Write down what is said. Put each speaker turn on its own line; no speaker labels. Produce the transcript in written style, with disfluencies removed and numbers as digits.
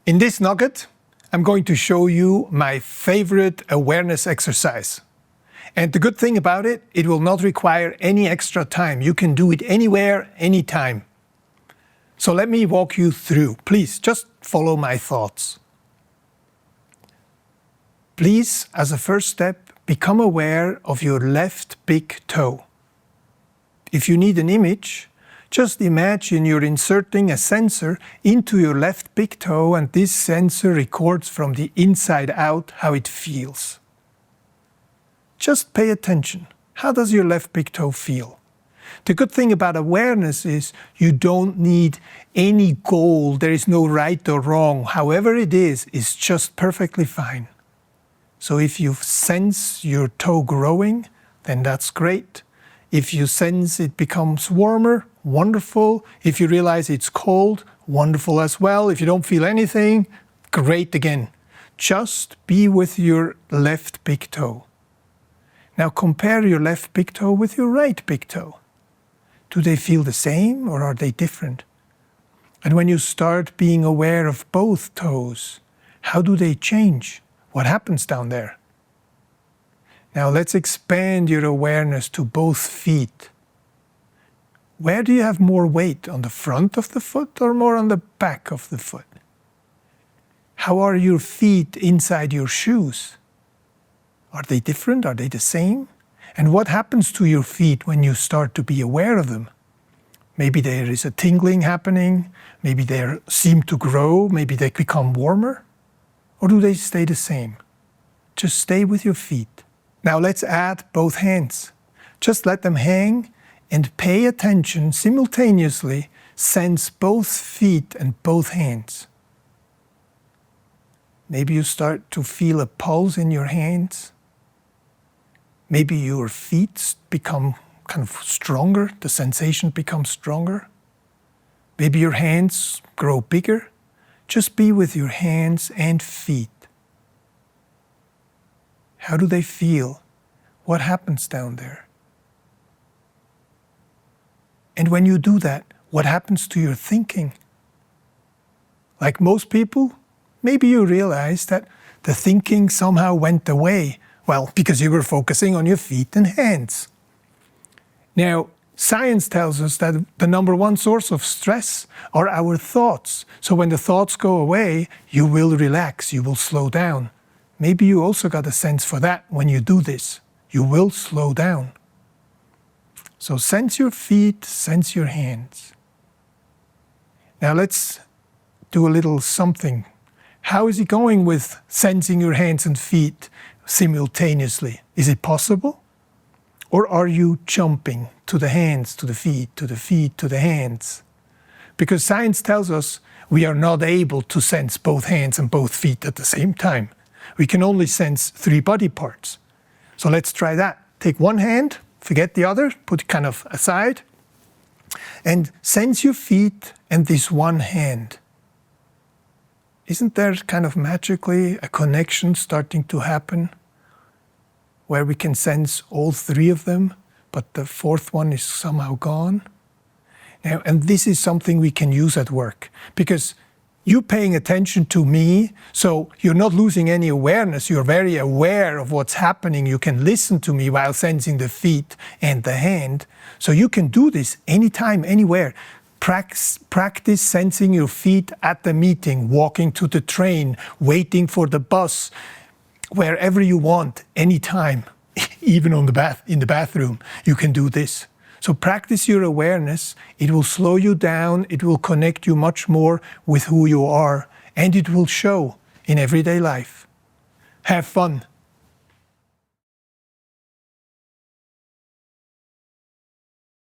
In this nugget, I'm going to show you my favorite awareness exercise. And the good thing about it, it will not require any extra time. You can do it anywhere, anytime. So let me walk you through. Please, just follow my thoughts. Please, as a first step, become aware of your left big toe. If you need an image, just imagine you're inserting a sensor into your left big toe, and this sensor records from the inside out how it feels. Just pay attention. How does your left big toe feel? The good thing about awareness is you don't need any goal. There is no right or wrong. However it is just perfectly fine. So if you sense your toe growing, then that's great. If you sense it becomes warmer, wonderful. If you realize it's cold, wonderful as well. If you don't feel anything, great again. Just be with your left big toe. Now compare your left big toe with your right big toe. Do they feel the same or are they different? And when you start being aware of both toes, how do they change? What happens down there? Now let's expand your awareness to both feet. Where do you have more weight, on the front of the foot or more on the back of the foot? How are your feet inside your shoes? Are they different? Are they the same? And what happens to your feet when you start to be aware of them? Maybe there is a tingling happening, maybe they seem to grow, maybe they become warmer. Or do they stay the same? Just stay with your feet. Now let's add both hands. Just let them hang and pay attention simultaneously. Sense both feet and both hands. Maybe you start to feel a pulse in your hands. Maybe your feet become kind of stronger, the sensation becomes stronger. Maybe your hands grow bigger. Just be with your hands and feet. How do they feel? What happens down there? And when you do that, what happens to your thinking? Like most people, maybe you realize that the thinking somehow went away. Well, because you were focusing on your feet and hands. Now, science tells us that the number one source of stress are our thoughts. So when the thoughts go away, you will relax, you will slow down. Maybe you also got a sense for that when you do this. You will slow down. So sense your feet, sense your hands. Now let's do a little something. How is it going with sensing your hands and feet simultaneously? Is it possible? Or are you jumping to the hands, to the feet, to the feet, to the hands? Because science tells us we are not able to sense both hands and both feet at the same time. We can only sense 3 body parts. So let's try that. Take one hand, forget the other, put it kind of aside, and sense your feet and this one hand. Isn't there kind of magically a connection starting to happen where we can sense all 3 of them, but the 4th one is somehow gone? Now, and this is something we can use at work, because you're paying attention to me, so you're not losing any awareness. You're very aware of what's happening. You can listen to me while sensing the feet and the hand. So you can do this anytime, anywhere. Practice sensing your feet at the meeting, walking to the train, waiting for the bus, wherever you want, anytime, even in the bathroom, you can do this. So practice your awareness. It will slow you down. It will connect you much more with who you are, and it will show in everyday life. Have fun.